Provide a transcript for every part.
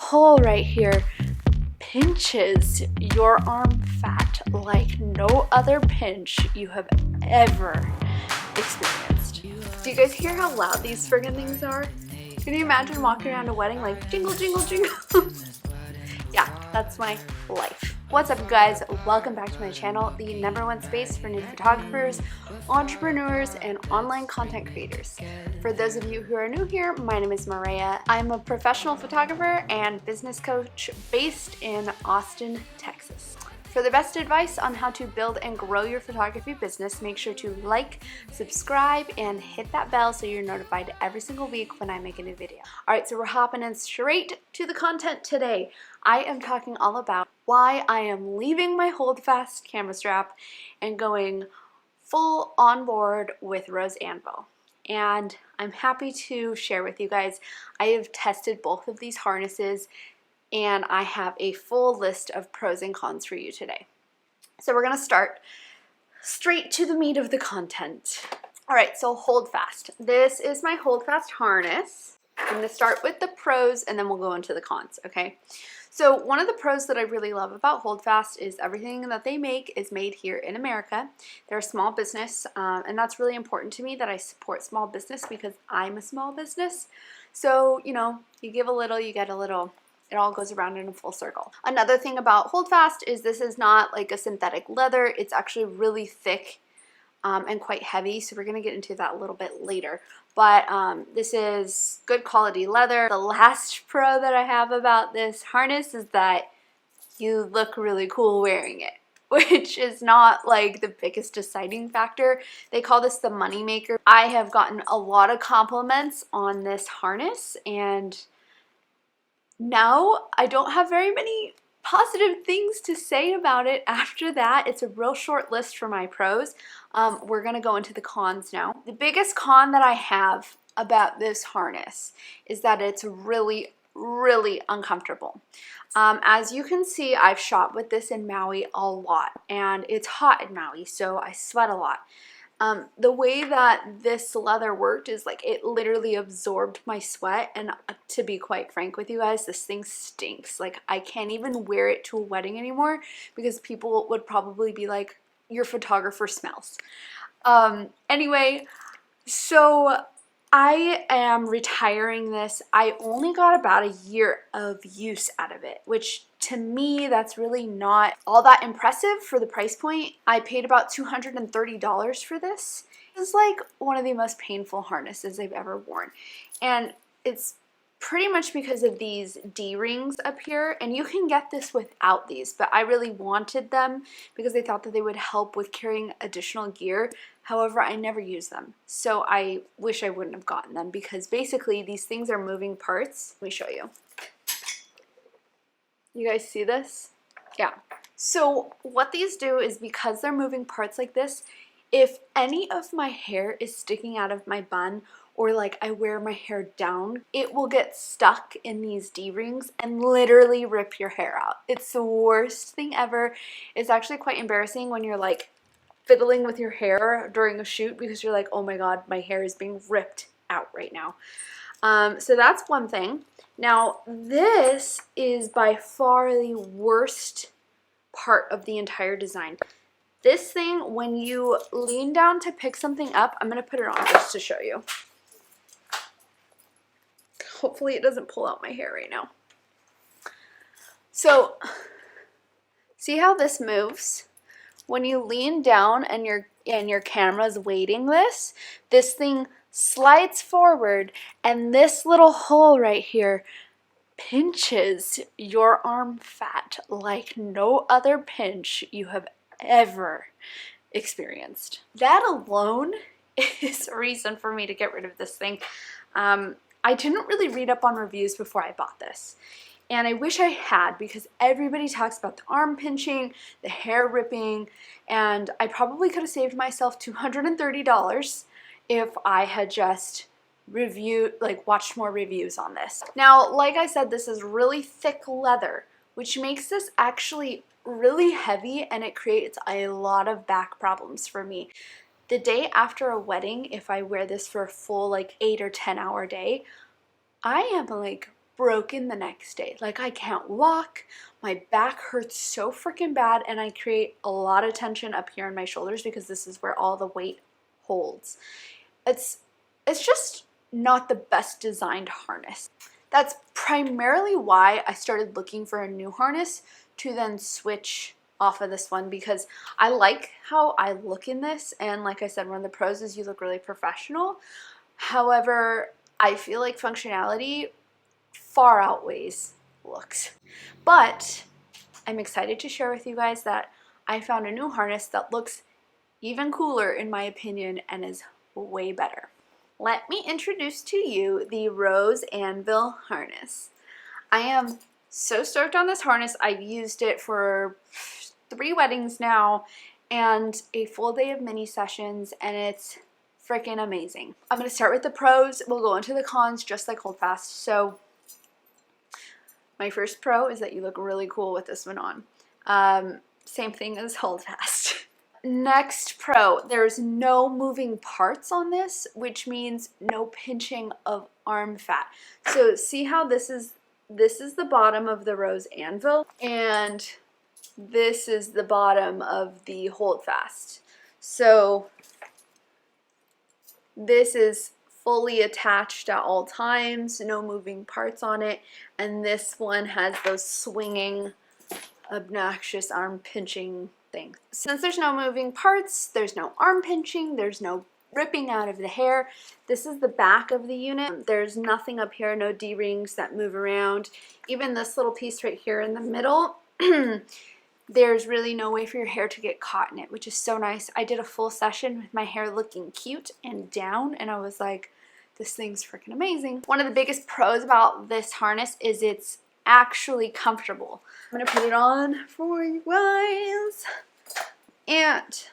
hole right here pinches your arm fat like no other pinch you have ever experienced. Do you guys hear how loud these friggin' things are? Can you imagine walking around a wedding like jingle, jingle, jingle? Yeah, that's my life. What's up, guys? Welcome back to my channel, the #1 space for new photographers, entrepreneurs, and online content creators. For those of you who are new here, my name is Moorea. I'm a professional photographer and business coach based in Austin, Texas. For the best advice on how to build and grow your photography business, make sure to like, subscribe, and hit that bell so you're notified every single week when I make a new video. Alright, so we're hopping in straight to the content today. I am talking all about why I am leaving my Holdfast camera strap and going full on board with Rose Anvil. And I'm happy to share with you guys, I have tested both of these harnesses and I have a full list of pros and cons for you today. So we're gonna start straight to the meat of the content. All right, so Holdfast. This is my Holdfast harness. I'm gonna start with the pros and then we'll go into the cons, okay? So one of the pros that I really love about Holdfast is everything that they make is made here in America. They're a small business, and that's really important to me that I support small business because I'm a small business. So, you know, you give a little, you get a little. It all goes around in a full circle. Another thing about Holdfast is this is not like a synthetic leather. It's actually really thick and quite heavy. So we're gonna get into that a little bit later. But this is good quality leather. The last pro that I have about this harness is that you look really cool wearing it, which is not like the biggest deciding factor. They call this the moneymaker. I have gotten a lot of compliments on this harness, and now I don't have very many positive things to say about it after that. It's a real short list for my pros. We're gonna go into the cons now. The biggest con that I have about this harness is that it's really, really uncomfortable. As you can see, I've shot with this in Maui a lot, and it's hot in Maui, so I sweat a lot. The way that this leather worked is like it literally absorbed my sweat, and to be quite frank with you guys, this thing stinks. Like I can't even wear it to a wedding anymore because people would probably be like, your photographer smells. Anyway, so I am retiring this. I only got about a year of use out of it, which to me, that's really not all that impressive for the price point. I paid about $230 for this. This is like one of the most painful harnesses I've ever worn. And it's pretty much because of these D-rings up here, and you can get this without these, but I really wanted them because I thought that they would help with carrying additional gear. However, I never use them, so I wish I wouldn't have gotten them because basically these things are moving parts. Let me show you. You guys see this? Yeah. So what these do is because they're moving parts like this, if any of my hair is sticking out of my bun or like I wear my hair down, it will get stuck in these D-rings and literally rip your hair out. It's the worst thing ever. It's actually quite embarrassing when you're like fiddling with your hair during a shoot because you're like, oh my god, my hair is being ripped out right now. So that's one thing. Now this is by far the worst part of the entire design. This thing, when you lean down to pick something up, I'm going to put it on just to show you. Hopefully it doesn't pull out my hair right now. So, see how this moves? When you lean down and your camera's weighting this thing slides forward, and this little hole right here pinches your arm fat like no other pinch you have ever experienced. That alone is a reason for me to get rid of this thing. I didn't really read up on reviews before I bought this, and I wish I had because everybody talks about the arm pinching, the hair ripping, and I probably could have saved myself $230 if I had just watched more reviews on this. Now, like I said, this is really thick leather, which makes this actually really heavy, and it creates a lot of back problems for me. The day after a wedding, if I wear this for a full like 8 or 10 hour day, I am like broken the next day. Like, I can't walk, my back hurts so freaking bad, and I create a lot of tension up here in my shoulders because this is where all the weight holds. It's just not the best designed harness. That's primarily why I started looking for a new harness to then switch off of this one, because I like how I look in this, and like I said, one of the pros is you look really professional. However, I feel like functionality far outweighs looks. But I'm excited to share with you guys that I found a new harness that looks even cooler in my opinion and is way better. Let me introduce to you the Rose Anvil harness. I am so stoked on this harness. I've used it for 3 weddings now and a full day of mini sessions, and it's freaking amazing. I'm going to start with the pros. We'll go into the cons just like Holdfast. So my first pro is that you look really cool with this one on. Same thing as Holdfast. Next pro, there's no moving parts on this, which means no pinching of arm fat. So see how this is the bottom of the Rose Anvil, and this is the bottom of the Holdfast. So this is fully attached at all times, no moving parts on it, and this one has those swinging, obnoxious arm pinching things. Since there's no moving parts, there's no arm pinching, there's no ripping out of the hair. This is the back of the unit. There's nothing up here, no D-rings that move around. Even this little piece right here in the middle, there's really no way for your hair to get caught in it, which is so nice. I did a full session with my hair looking cute and down, and I was like, this thing's freaking amazing. One of the biggest pros about this harness is it's actually comfortable. I'm gonna put it on for you guys. And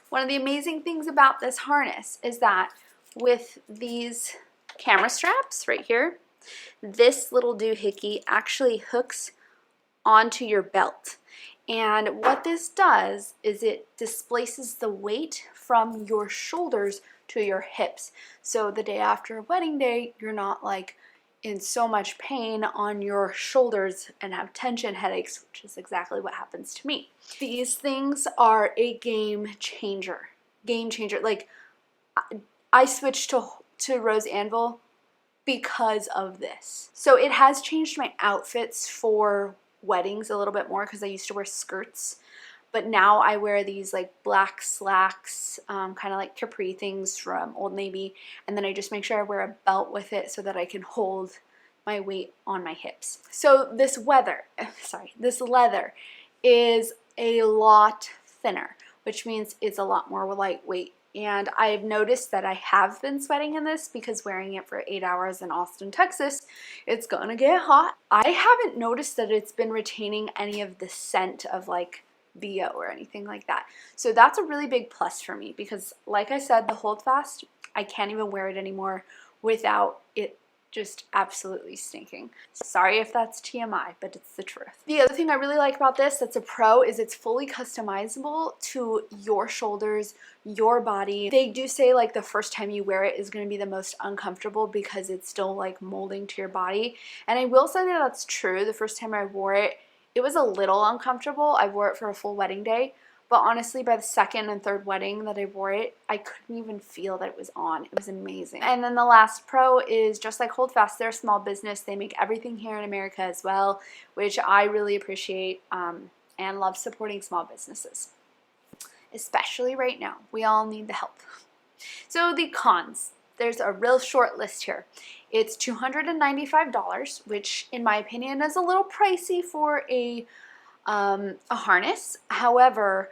one of the amazing things about this harness is that with these camera straps right here, this little doohickey actually hooks onto your belt. And what this does is it displaces the weight from your shoulders to your hips. So the day after a wedding day, you're not like in so much pain on your shoulders and have tension headaches, which is exactly what happens to me. These things are a game changer. Game changer. Like, I switched to Rose Anvil because of this. So it has changed my outfits for weddings a little bit more, because I used to wear skirts, but now I wear these like black slacks, kind of like capri things from Old Navy, and then I just make sure I wear a belt with it so that I can hold my weight on my hips. So this leather is a lot thinner, which means it's a lot more lightweight. And I've noticed that I have been sweating in this because wearing it for 8 hours in Austin, Texas, it's gonna get hot. I haven't noticed that it's been retaining any of the scent of like BO or anything like that. So that's a really big plus for me, because like I said, the Holdfast, I can't even wear it anymore without it just absolutely stinking. Sorry if that's TMI, but it's the truth. The other thing I really like about this that's a pro is it's fully customizable to your shoulders, your body. They do say like the first time you wear it is going to be the most uncomfortable because it's still like molding to your body. And I will say that that's true. The first time I wore it, it was a little uncomfortable. I wore it for a full wedding day. But honestly, by the second and third wedding that I wore it, I couldn't even feel that it was on. It was amazing. And then the last pro is just like Holdfast, they're a small business. They make everything here in America as well, which I really appreciate and love supporting small businesses, especially right now. We all need the help. So the cons, there's a real short list here. It's $295, which in my opinion is a little pricey for a harness. However,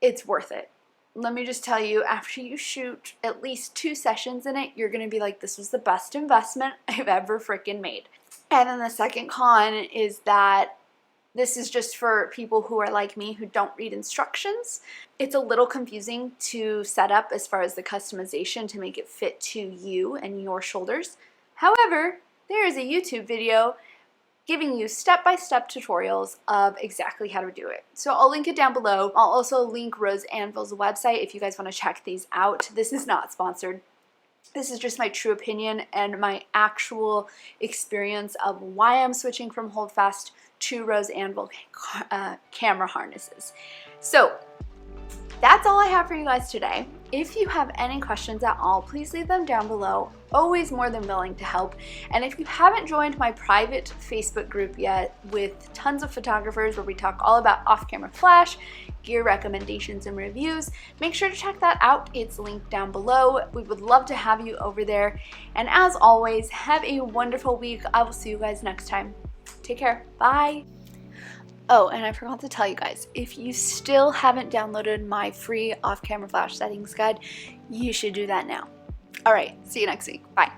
it's worth it. Let me just tell you, after you shoot at least 2 sessions in it, you're going to be like, this was the best investment I've ever freaking made. And then the second con is that this is just for people who are like me, who don't read instructions. It's a little confusing to set up as far as the customization to make it fit to you and your shoulders. However, there is a YouTube video giving you step-by-step tutorials of exactly how to do it. So I'll link it down below. I'll also link Rose Anvil's website if you guys want to check these out. This is not sponsored. This is just my true opinion and my actual experience of why I'm switching from Holdfast to Rose Anvil camera harnesses. So that's all I have for you guys today. If you have any questions at all, please leave them down below. Always more than willing to help. And if you haven't joined my private Facebook group yet with tons of photographers where we talk all about off-camera flash, gear recommendations and reviews, make sure to check that out. It's linked down below. We would love to have you over there. And as always, have a wonderful week. I will see you guys next time. Take care. Bye. Oh, and I forgot to tell you guys, if you still haven't downloaded my free off-camera flash settings guide, you should do that now. All right, see you next week. Bye.